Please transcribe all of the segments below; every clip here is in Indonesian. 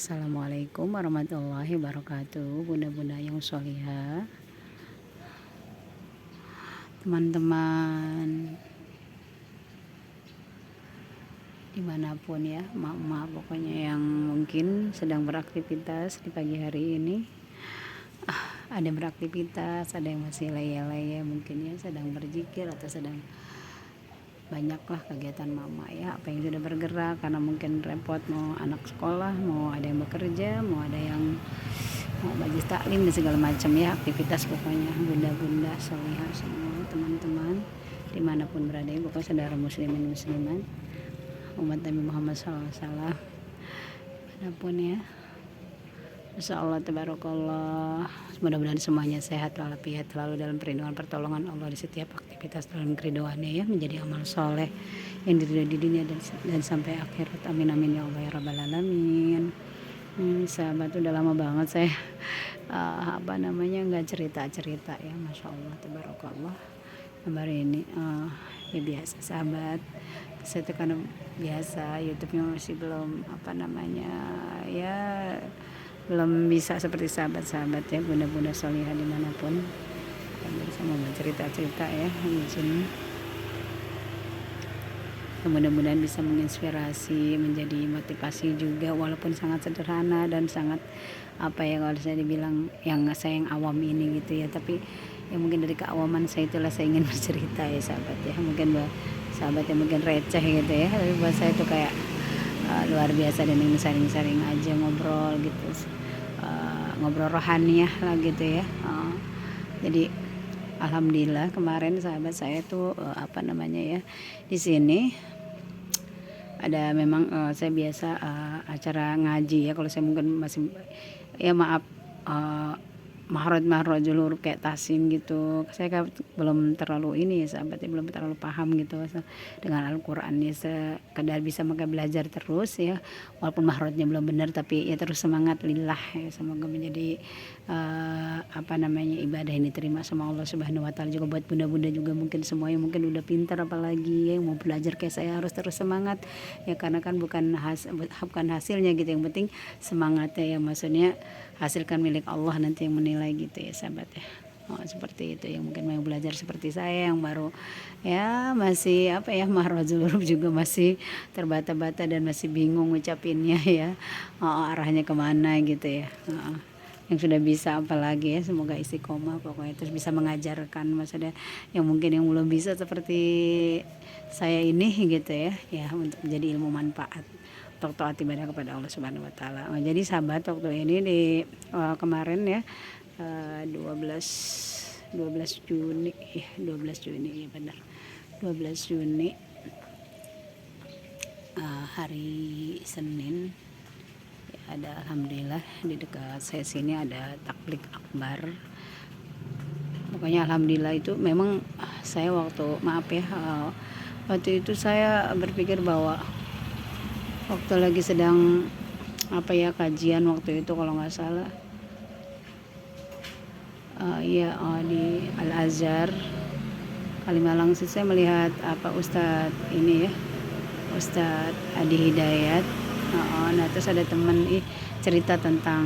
Assalamualaikum warahmatullahi wabarakatuh. Bunda-bunda yang sholihah, teman-teman dimanapun ya, mak-mak pokoknya yang mungkin sedang beraktivitas di pagi hari ini. Ada yang beraktivitas, ada yang masih leye-leye mungkin ya, sedang berzikir atau sedang banyaklah kegiatan mama ya, apa yang sudah bergerak karena mungkin repot, mau anak sekolah, mau ada yang bekerja, mau ada yang mau majlis taklim dan segala macam ya, aktivitas pokoknya bunda-bunda sholihah semua, teman-teman dimanapun berada, pokoknya saudara muslimin musliman umat Nabi Muhammad SAW manapun ya. Masya Allah, tabarakallah, mudah-mudahan semuanya sehat walafiat, selalu dalam perlindungan pertolongan Allah di setiap aktivitas dalam keridoannya ya, menjadi amal soleh yang diridhoi di dunia dan sampai akhirat. Amin amin ya Allah ya rabbal alamin. Sahabat, udah lama banget saya nggak cerita ya, Masya Allah, tabarakallah. Hari ini ya biasa sahabat, saya tuh karena biasa YouTube-nya masih belum ya belum bisa seperti sahabat-sahabat ya, bunda-bunda sholihah dimanapun. Saya mau cerita-cerita ya di sini. Mudah-mudahan bisa menginspirasi, menjadi motivasi juga, walaupun sangat sederhana dan sangat kalau saya dibilang yang awam ini gitu ya, tapi ya mungkin dari keawaman saya itulah saya ingin bercerita ya sahabat ya. Mungkin buat sahabat yang mungkin receh gitu ya, tapi buat saya itu kayak luar biasa, dan ingin sharing-sharing aja, ngobrol gitu, ngobrol rohaniah lah gitu ya. Jadi alhamdulillah kemarin sahabat saya tuh di sini ada memang saya biasa acara ngaji ya, kalau saya mungkin masih ya maaf, mahroj julur kayak tasim gitu, saya belum terlalu ini ya sahabat ya, belum terlalu paham gitu dengan Al-Quran ya, sekedar bisa belajar terus ya, walaupun mahrojnya belum benar, tapi ya terus semangat lillah ya, semoga menjadi ibadah ini diterima sama Allah Subhanahu wa taala. Juga buat bunda-bunda juga mungkin semua yang mungkin udah pintar, apalagi yang mau belajar kayak saya, harus terus semangat ya, karena kan bukan hasilnya gitu, yang penting semangatnya ya, maksudnya hasilkan milik Allah nanti yang menilai gitu ya sahabat ya. Seperti itu, yang mungkin mau belajar seperti saya yang baru ya, masih mahrajul huruf juga masih terbata-bata dan masih bingung ngucapinnya ya, arahnya kemana gitu ya. Yang sudah bisa apalagi ya, semoga istiqomah pokoknya, terus bisa mengajarkan, maksudnya yang mungkin yang belum bisa seperti saya ini gitu ya, untuk menjadi ilmu manfaat untuk taat ibadah kepada Allah Subhanahu wa taala. Jadi sahabat, waktu ini di kemarin ya, 12 Juni ya, 12 Juni ya benar, 12 Juni hari Senin ya, ada alhamdulillah di dekat saya sini ada takbir akbar. Pokoknya alhamdulillah itu memang saya waktu itu saya berpikir bahwa waktu lagi sedang kajian waktu itu, kalau nggak salah di Al-Azhar Kalimalang, saya melihat Ustadz ini ya, Ustadz Adi Hidayat. Nah terus ada temen cerita tentang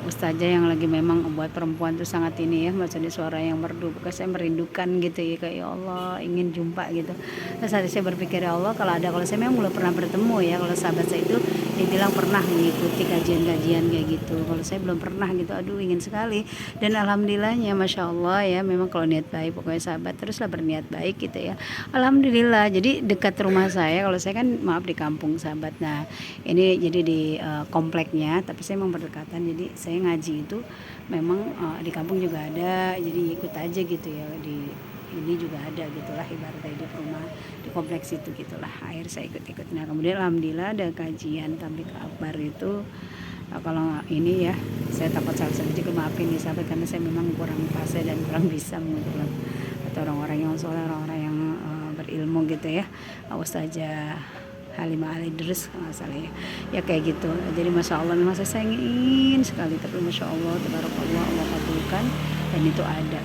ustazah yang lagi memang buat perempuan tuh sangat ini ya, maksudnya suara yang merdu, saya merindukan gitu ya, kayak ya Allah ingin jumpa gitu. Terus saya berpikir, ya Allah, kalau saya memang belum pernah bertemu ya, kalau sahabat saya itu dibilang pernah mengikuti kajian-kajian kayak gitu, kalau saya belum pernah gitu. Aduh, ingin sekali. Dan alhamdulillahnya Masya Allah ya, memang kalau niat baik pokoknya sahabat teruslah berniat baik gitu ya, alhamdulillah. Jadi dekat rumah saya, kalau saya kan di kampung sahabat, nah ini jadi di kompleknya, tapi saya memang berdekatan, jadi saya ngaji itu memang di kampung juga ada, jadi ikut aja gitu ya, di ini juga ada gitulah, ibaratnya di rumah di kompleks itu gitulah, akhir saya ikut-ikut. Nah kemudian alhamdulillah ada kajian tablik akbar itu. Kalau ini ya, saya takut salah juga, maafin nih sahabat, karena saya memang kurang fase dan kurang bisa mengulang atau orang-orang yang soleh, orang-orang yang berilmu gitu ya, Ustazah Halimah Al-Idris kalau nggak salah ya kayak gitu. Jadi Masya Allah, memang saya ingin sekali, tapi Masya Allah, tabarakallah, Allah kabulkan dan itu ada.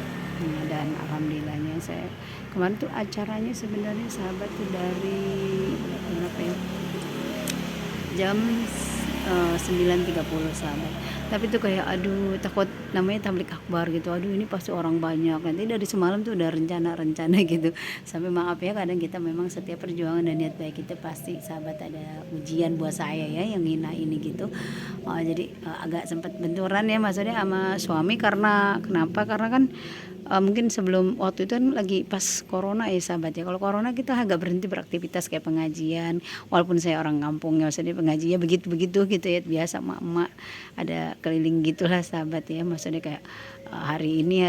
Dan alhamdulillahnya saya kemarin tuh acaranya sebenarnya sahabat tuh dari berapa ya, jam 9.30 sahabat. Tapi tuh kayak aduh takut, namanya tablik akbar gitu, aduh ini pasti orang banyak, nanti dari semalam tuh udah rencana-rencana gitu. Sampai maaf ya, kadang kita memang setiap perjuangan dan niat baik itu pasti sahabat ada ujian buat saya ya yang ngina ini gitu. Jadi agak sempat benturan ya maksudnya sama suami, karena kenapa, karena kan mungkin sebelum waktu itu kan lagi pas corona ya sahabat ya. Kalau corona kita agak berhenti beraktivitas kayak pengajian, walaupun saya orang kampung ya, maksudnya pengajian begitu-begitu gitu ya, biasa emak-emak ada keliling gitulah sahabat ya, maksudnya kayak hari ini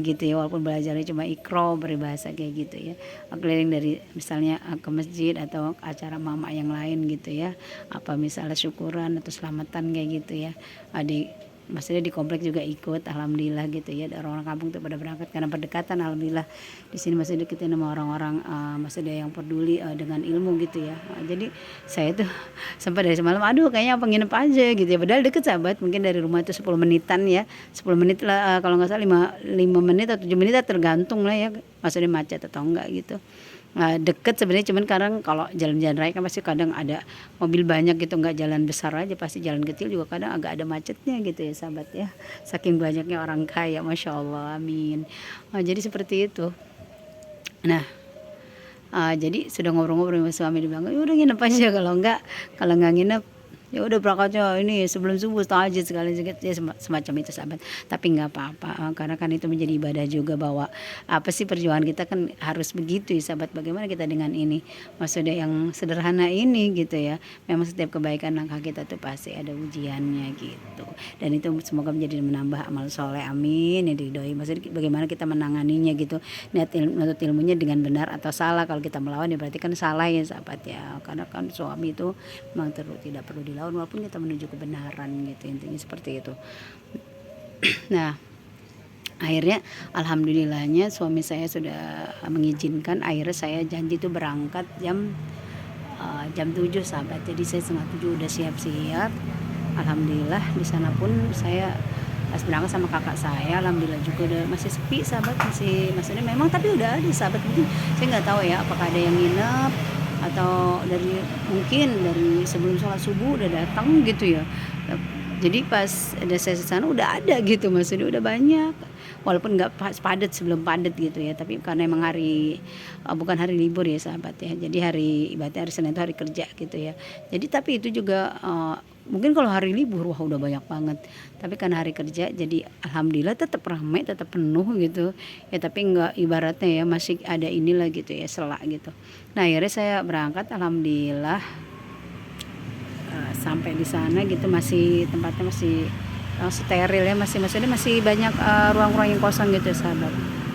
gitu ya, walaupun belajarnya cuma ikro beribahasa kayak gitu ya, keliling dari misalnya ke masjid atau acara mama yang lain gitu ya, apa misalnya syukuran atau selamatan kayak gitu ya, di maksudnya di komplek juga ikut, alhamdulillah gitu ya. Orang-orang kampung tuh pada berangkat karena berdekatan, alhamdulillah di sini masih deketin sama orang-orang maksudnya yang peduli dengan ilmu gitu ya. Jadi saya tuh sampai dari semalam aduh kayaknya apa nginep aja gitu ya, padahal deket sahabat, mungkin dari rumah itu 10 menitan ya, 10 menit lah, kalau nggak salah 5 menit atau 7 menit tergantung lah ya, maksudnya macet atau enggak gitu. Deket sebenarnya, cuman kadang kalau jalan-jalan raya kan pasti kadang ada mobil banyak gitu, nggak jalan besar aja, pasti jalan kecil juga kadang agak ada macetnya gitu ya sahabat ya, saking banyaknya orang kaya, masya Allah, amin. Jadi seperti itu. Nah, jadi sudah ngobrol-ngobrol sama suami, dia bilang, "Ya udah nginep aja, kalau nggak nginep ya udah berangkatnya ini sebelum subuh tahajud sekali sedikit ya, semacam itu sahabat." Tapi nggak apa-apa, karena kan itu menjadi ibadah juga, bahwa apa sih perjuangan kita kan harus begitu ya sahabat. Bagaimana kita dengan ini, maksudnya yang sederhana ini gitu ya, memang setiap kebaikan langkah kita tuh pasti ada ujiannya gitu, dan itu semoga menjadi menambah amal soleh, amin ya diridhoi. Maksudnya bagaimana kita menanganinya gitu, niat menuntut ilmunya dengan benar atau salah. Kalau kita melawan ya berarti kan salah ya sahabat ya, karena kan suami itu memang tidak perlu dilawan walaupun kita menuju kebenaran gitu, intinya seperti itu. Nah, akhirnya alhamdulillahnya suami saya sudah mengizinkan, akhirnya saya janji tuh berangkat jam 7 sahabat. Jadi saya setengah 7 udah siap-siap. Alhamdulillah di sana pun saya pas berangkat sama kakak saya, alhamdulillah juga udah masih sepi sahabat, masih maksudnya memang, tapi udah ada sahabat, mungkin saya nggak tahu ya apakah ada yang nginep atau mungkin dari sebelum sholat subuh udah datang gitu ya. Jadi pas ada saya di sana udah ada gitu, maksudnya udah banyak, walaupun nggak padat sebelum padat gitu ya, tapi karena emang bukan hari libur ya sahabat ya, jadi ibaratnya hari Senin itu hari kerja gitu ya. Jadi tapi itu juga mungkin kalau hari libur wah udah banyak banget, tapi karena hari kerja jadi alhamdulillah tetap ramai, tetap penuh gitu ya, tapi nggak ibaratnya ya masih ada inilah gitu ya, selak gitu. Nah akhirnya saya berangkat, alhamdulillah sampai di sana gitu, masih tempatnya masih steril ya, maksudnya masih banyak ruang-ruang yang kosong gitu ya sahabat.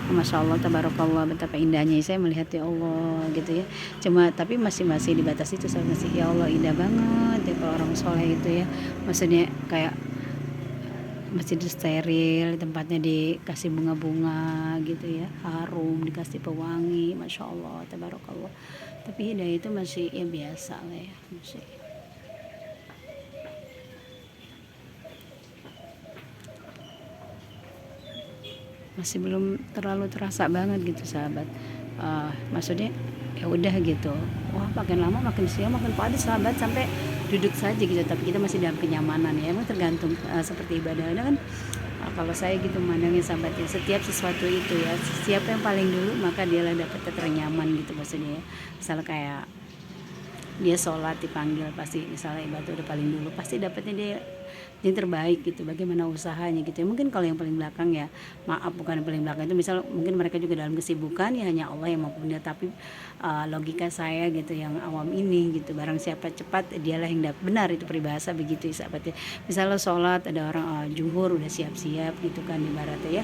Masya Allah, tabarakallah, betapa indahnya saya melihat ya Allah gitu ya. Cuma tapi masih dibatasi itu, saya masih ya Allah indah banget ya kalau orang soleh itu ya, maksudnya kayak masjid steril, tempatnya dikasih bunga-bunga gitu ya, harum, dikasih pewangi, masya Allah, tabarakallah. Tapi hidayah itu masih ya biasa lah ya, masih belum terlalu terasa banget gitu sahabat. Maksudnya ya udah gitu, wah makin lama makin siang makin padat sahabat, sampai duduk saja gitu, tapi kita masih dalam kenyamanan ya. Emang tergantung seperti ibadahnya kan. Kalau saya gitu memandangnya sahabat ya, setiap sesuatu itu ya, siapa yang paling dulu maka dialah dapat ternyaman gitu maksudnya ya. Misalnya kayak dia sholat dipanggil, pasti misalnya ibadah udah paling dulu, pasti dapatnya dia yang terbaik gitu, bagaimana usahanya gitu ya. Mungkin kalau yang paling belakang ya maaf, bukan yang paling belakang itu misal mungkin mereka juga dalam kesibukan ya, hanya Allah yang mampu benar. Tapi logika saya gitu yang awam ini gitu, barang siapa cepat dialah yang dapat benar, itu peribahasa begitu ya sahabat ya. Misalnya sholat ada orang zuhur udah siap-siap gitu kan ibaratnya ya,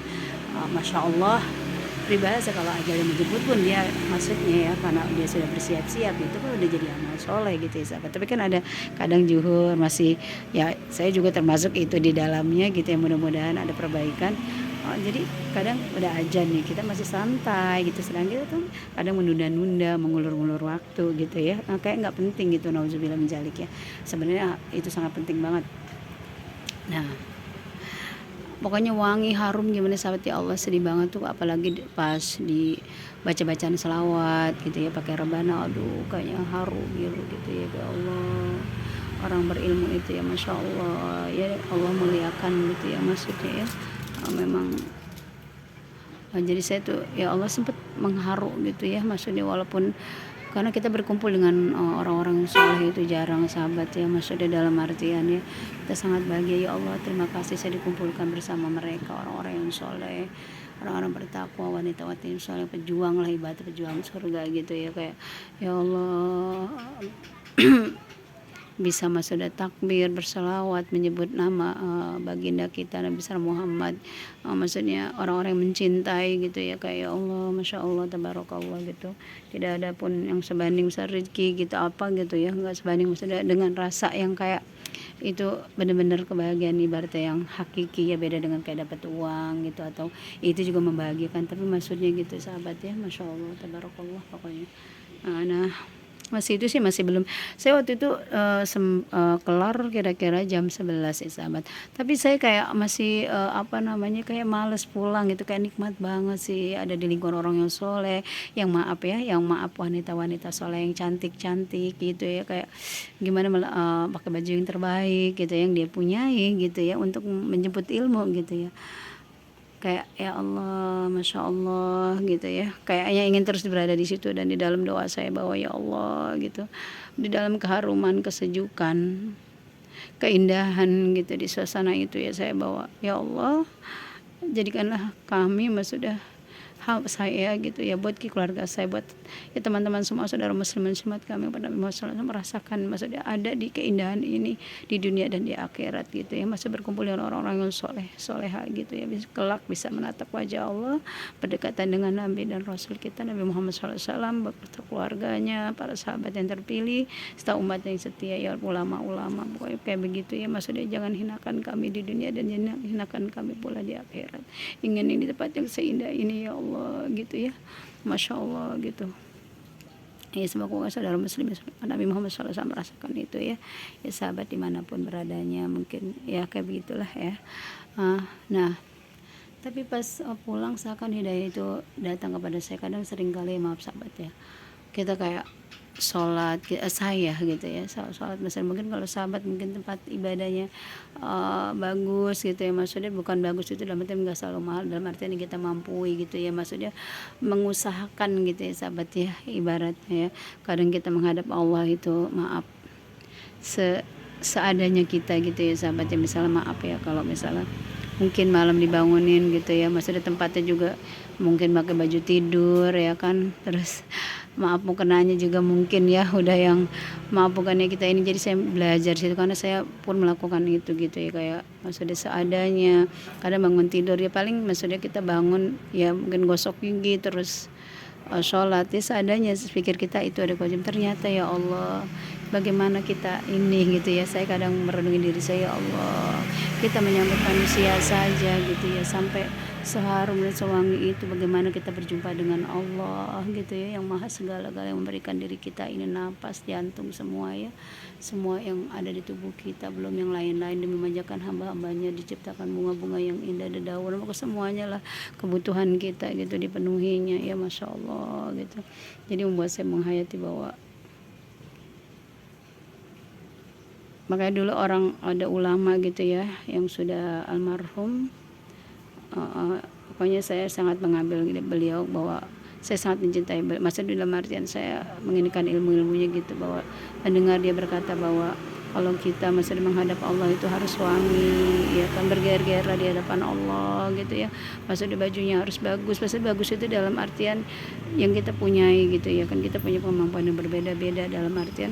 masya Allah, peribahasa kalau ajalnya menjemput pun dia maksudnya ya, karena dia sudah bersiap-siap itu kan udah jadi amal soleh gitu ya sahabat. Tapi kan ada kadang zuhur masih ya, saya juga termasuk itu di dalamnya gitu ya, mudah-mudahan ada perbaikan. Jadi kadang udah ajan nih kita masih santai gitu, sedang kita tuh kadang menunda-nunda, mengulur-ngulur waktu gitu ya, kayak nggak penting gitu, nauzubillah min dzalik ya. Sebenarnya itu sangat penting banget. Nah pokoknya wangi harum gimana sahabat ya Allah, sedih banget tuh apalagi pas di baca-bacaan selawat gitu ya pakai rebana, aduh kayaknya harum gitu ya Allah. orang berilmu itu ya, Masya Allah ya, Allah muliakan gitu ya maksudnya ya. Memang jadi saya tuh ya Allah sempat mengharu gitu ya maksudnya, walaupun karena kita berkumpul dengan orang-orang soleh itu jarang sahabat ya, maksudnya dalam artian ya kita sangat bahagia ya Allah, terima kasih saya dikumpulkan bersama mereka, orang-orang yang soleh, orang-orang bertakwa, wanita-wanita yang soleh, pejuang lah, ibadah pejuang surga gitu ya. Kayak ya Allah bisa sudah takbir, berselawat, menyebut nama baginda kita Nabi besar Muhammad, maksudnya orang-orang yang mencintai gitu ya. Kayak ya Allah, Masya Allah, tabarakallah gitu, tidak ada pun yang sebanding besar rezeki kita apa gitu ya, nggak sebanding maksudnya dengan rasa yang kayak itu benar-benar kebahagiaan ibaratnya yang hakiki ya, beda dengan kayak dapat uang gitu, atau itu juga membahagiakan tapi maksudnya gitu sahabat ya, Masya Allah, tabarakallah pokoknya. Nah masih itu sih masih belum, saya waktu itu kelar kira-kira jam 11 ya sahabat, tapi saya kayak masih apa namanya, kayak males pulang gitu, kayak nikmat banget sih ada di lingkungan orang yang soleh, yang maaf ya, yang maaf wanita-wanita soleh yang cantik-cantik gitu ya, kayak gimana pakai baju yang terbaik gitu yang dia punyai gitu ya untuk menjemput ilmu gitu ya. Kayak ya Allah, Masya Allah gitu ya, kayaknya ingin terus berada di situ, dan di dalam doa saya bahwa ya Allah gitu, di dalam keharuman, kesejukan, keindahan gitu di suasana itu ya, saya bawa ya Allah, jadikanlah kami maksudnya saya gitu ya, buat keluarga saya, buat ya teman-teman semua, saudara muslim muslimat kami pada merasakan maksudnya ada di keindahan ini di dunia dan di akhirat gitu ya, masih berkumpul dengan orang-orang yang soleh soleha gitu ya, kelak bisa menatap wajah Allah, berdekatan dengan Nabi dan Rasul kita Nabi Muhammad SAW, beserta keluarganya, para sahabat yang terpilih, serta umat yang setia ya, ulama-ulama, pokoknya kayak begitu ya, maksudnya jangan hinakan kami di dunia dan jangan hinakan kami pula di akhirat. Ingin ini tempat yang seindah ini ya Allah gitu ya, Masya Allah gitu ya. Semoga saudara muslim Nabi Muhammad SAW merasakan itu ya, ya sahabat dimanapun beradanya mungkin ya, kayak begitulah ya. Nah tapi pas pulang seakan hidayah itu datang kepada saya, kadang sering kali maaf sahabat ya, kita kayak sholat saya gitu ya, sholat misalnya, mungkin kalau sahabat mungkin tempat ibadahnya bagus gitu ya, maksudnya bukan bagus itu dalam artian nggak selalu mahal, dalam artian kita mampu gitu ya, maksudnya mengusahakan gitu ya sahabat ya, ibaratnya ya, kadang kita menghadap Allah itu maaf seadanya kita gitu ya sahabat ya, misalnya maaf ya kalau misalnya mungkin malam dibangunin gitu ya, maksudnya tempatnya juga mungkin pakai baju tidur ya kan, terus maaf mukenanya juga mungkin ya udah yang maaf bukannya kita ini, jadi saya belajar situ karena saya pun melakukan itu gitu ya, kayak maksudnya seadanya, kadang bangun tidur ya paling maksudnya kita bangun ya mungkin gosok gigi terus sholat ya seadanya, pikir kita itu ada kewajiban, ternyata ya Allah bagaimana kita ini gitu ya, saya kadang merenungi diri saya, ya Allah kita menyambut manusia saja gitu ya, sampai seharum dan sewangi itu bagaimana kita berjumpa dengan Allah gitu ya, yang maha segala-gala, yang memberikan diri kita ini napas, jantung, semua ya, semua yang ada di tubuh kita, belum yang lain-lain, demi memanjakan hamba-hambanya, diciptakan bunga-bunga yang indah, dedaunan, maka semuanya lah kebutuhan kita gitu dipenuhinya ya, Masya Allah gitu. Jadi membuat saya menghayati bahwa makanya dulu orang ada ulama gitu ya yang sudah almarhum, pokoknya saya sangat mengambil beliau, bahwa saya sangat mencintai beliau, maksudnya dalam artian saya menginginkan ilmu-ilmunya gitu, bahwa mendengar dia berkata bahwa kalau kita masih menghadap Allah itu harus wangi ya kan, bergairah di hadapan Allah gitu ya, maksudnya bajunya harus bagus, maksudnya bagus itu dalam artian yang kita punyai gitu ya kan, kita punya kemampuan yang berbeda-beda, dalam artian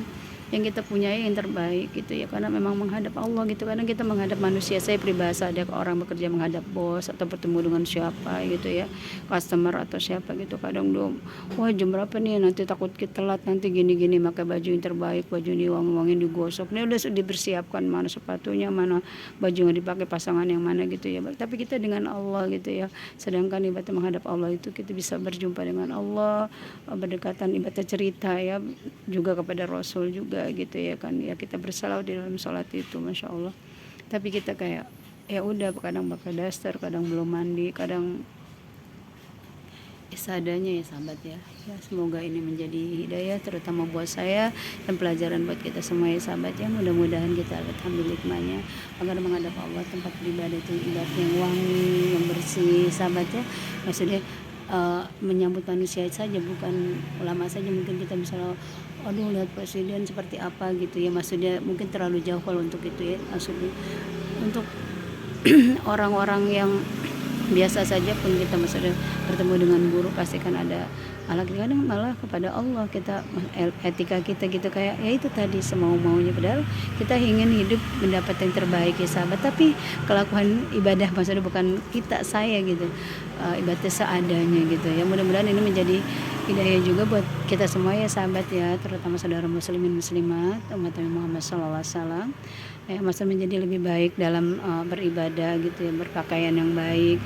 yang kita punyai yang terbaik gitu ya, karena memang menghadap Allah gitu, kadang kita menghadap manusia, saya peribahasa ada orang bekerja menghadap bos atau bertemu dengan siapa gitu ya, customer atau siapa gitu, kadang dong wah jam berapa nih, nanti takut kita telat, nanti gini-gini, maka baju yang terbaik, baju diwangi-wangi, digosok, ini udah dipersiapkan, mana sepatunya, mana baju yang dipakai pasangan yang mana gitu ya, tapi kita dengan Allah gitu ya, sedangkan ibadah menghadap Allah itu kita bisa berjumpa dengan Allah, berdekatan, ibadah cerita ya juga kepada Rasul juga gitu ya kan, ya kita bersalawat di dalam sholat itu, Masya Allah, tapi kita kayak ya udah kadang pakai daster, kadang belum mandi, kadang seadanya ya sahabat ya. Ya semoga ini menjadi hidayah terutama buat saya dan pelajaran buat kita semua ya sahabat ya. Mudah-mudahan kita dapat ambil hikmahnya agar menghadap Allah tempat beribadah itu ibadah yang wangi, yang bersih sahabat ya. Maksudnya menyambut manusia saja, bukan ulama saja. Mungkin kita bisa aduh lihat presiden seperti apa gitu ya, maksudnya mungkin terlalu jauh kalau untuk itu ya. Maksudnya untuk orang-orang yang biasa saja pun kita maksudnya bertemu dengan guru pasti kan ada kadang malah kepada Allah kita etika kita gitu, kayak ya itu tadi semau-maunya, padahal kita ingin hidup mendapat yang terbaik ya sahabat, tapi kelakuan ibadah maksudnya bukan kita saya gitu, ibadah seadanya gitu ya. Mudah-mudahan ini menjadi hidayah juga buat kita semua ya sahabat ya, terutama saudara muslimin muslimat umat Nabi Muhammad SAW ya, masa menjadi lebih baik dalam beribadah gitu ya, berpakaian yang baik,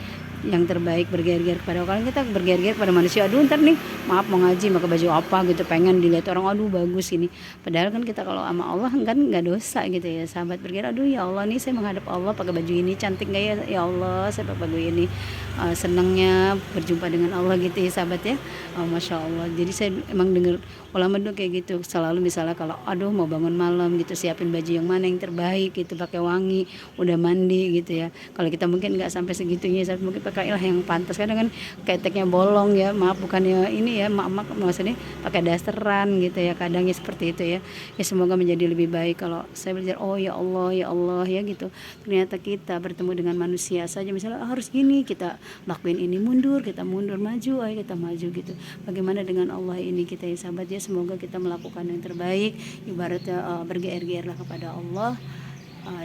yang terbaik, bergear-gear kepada orang. Kita bergear-gear pada manusia, aduh ntar nih maaf mau ngaji pakai baju apa gitu, pengen dilihat orang, aduh bagus ini, padahal kan kita kalau sama Allah kan nggak dosa gitu ya sahabat. Bergear, aduh ya Allah nih saya menghadap Allah pakai baju ini, cantik nggak ya Allah saya pakai baju ini, senangnya berjumpa dengan Allah gitu ya sahabat ya. Masya Allah, jadi saya emang dengar ulama dulu kayak gitu selalu, misalnya kalau aduh mau bangun malam gitu, siapin baju yang mana yang terbaik gitu, pakai wangi, udah mandi gitu ya. Kalau kita mungkin nggak sampai segitunya, mungkin pakailah yang pantas, kadang kan keteknya bolong ya, maaf bukannya ini ya, maaf maksudnya pakai dasteran gitu ya, kadangnya seperti itu ya. Ya semoga menjadi lebih baik kalau saya belajar, oh ya Allah ya gitu. Ternyata kita bertemu dengan manusia saja misalnya harus gini, kita lakuin ini, mundur kita mundur, maju ayo kita maju gitu. Bagaimana dengan Allah ini kita ya sahabat ya, semoga kita melakukan yang terbaik, ibaratnya bergeer-geerlah kepada Allah.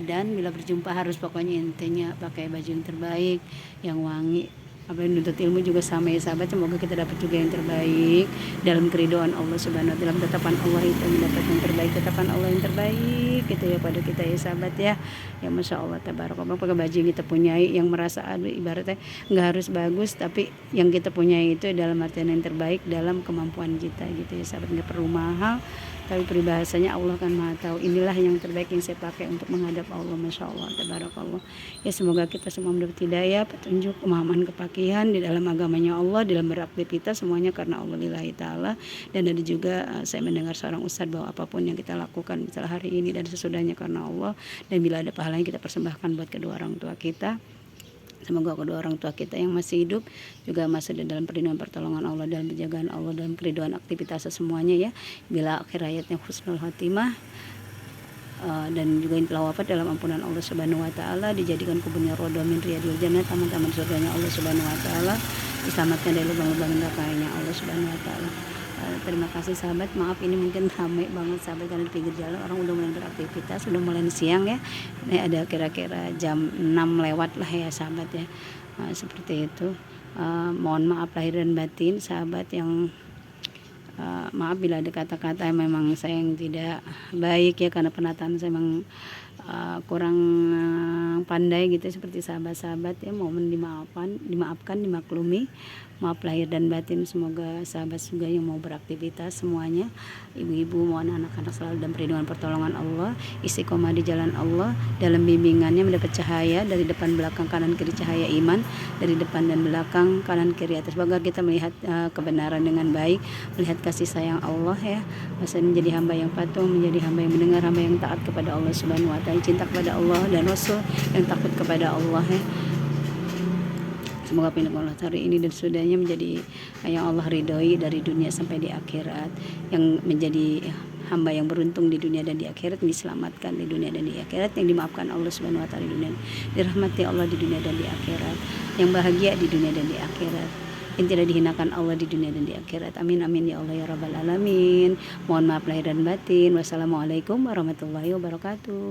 Dan bila berjumpa harus pokoknya intinya pakai baju yang terbaik, yang wangi. Apa yang menuntut ilmu juga sama ya sahabat, semoga kita dapat juga yang terbaik dalam keridhaan Allah Subhanahu wa taala, dalam tetapan Allah itu mendapat yang terbaik, tetapan Allah yang terbaik gitu ya pada kita ya sahabat ya. Ya Masya Allah tabarakallah, pakai baju yang kita punyai yang merasa ibaratnya nggak harus bagus, tapi yang kita punyai itu dalam artian yang terbaik dalam kemampuan kita gitu ya sahabat. Nggak perlu mahal, tapi peribahasanya Allah kan maha tahu, inilah yang terbaik yang saya pakai untuk menghadap Allah. Masya Allah tabarakallah. Ya semoga kita semua mendapat hidayah, petunjuk, pemahaman, kepakihan di dalam agamanya Allah, dalam beraktivitas semuanya karena Allah lillahi ta'ala. Dan ada juga saya mendengar seorang ustadz bahwa apapun yang kita lakukan misalnya hari ini dan sesudahnya karena Allah, dan bila ada pahala yang kita persembahkan buat kedua orang tua kita. Semoga kedua orang tua kita yang masih hidup juga masih dalam perlindungan pertolongan Allah, dalam penjagaan Allah, dalam keridhaan aktivitas semuanya ya. Bila akhir hayatnya husnul khatimah, dan juga yang telah wafat dalam ampunan Allah Subhanahu wa taala, dijadikan kubunnya roda min riyadil jannah, taman-taman surganya Allah Subhanahu wa taala, diselamatkan dari lubang-lubang nerakanya Allah Subhanahu wa taala. Terima kasih sahabat, maaf ini mungkin ramai banget sahabat karena di pinggir jalan orang udah mulai beraktivitas, udah mulai siang ya. Ini ada kira-kira jam 6 lewat lah ya sahabat ya. Seperti itu. Mohon maaf lahir dan batin sahabat, yang maaf bila ada kata-kata yang memang saya yang tidak baik ya, karena penataan saya memang kurang pandai gitu seperti sahabat-sahabat ya, mohon dimaafkan, dimaklumi. Maaf lahir dan batin. Semoga sahabat juga yang mau beraktivitas semuanya, ibu-ibu mohon anak-anak selalu dalam perlindungan pertolongan Allah, istiqomah di jalan Allah, dalam bimbingannya mendapat cahaya dari depan belakang kanan kiri, cahaya iman dari depan dan belakang kanan kiri atas. Semoga kita melihat kebenaran dengan baik, melihat kasih sayang Allah ya, masa menjadi hamba yang patuh, menjadi hamba yang mendengar, hamba yang taat kepada Allah Subhanahu wa taala, cinta kepada Allah dan Rasul, yang takut kepada Allah ya. Semoga pindah Allah hari ini dan sudahnya menjadi yang Allah ridhoi dari dunia sampai di akhirat, yang menjadi hamba yang beruntung di dunia dan di akhirat, yang diselamatkan di dunia dan di akhirat, yang dimaafkan Allah Subhanahu wa taala di dunia, dirahmati Allah di dunia dan di akhirat, yang bahagia di dunia dan di akhirat, yang tidak dihinakan Allah di dunia dan di akhirat. Amin amin ya Allah ya rabbal alamin. Mohon maaf lahir dan batin. Wassalamualaikum warahmatullahi wabarakatuh.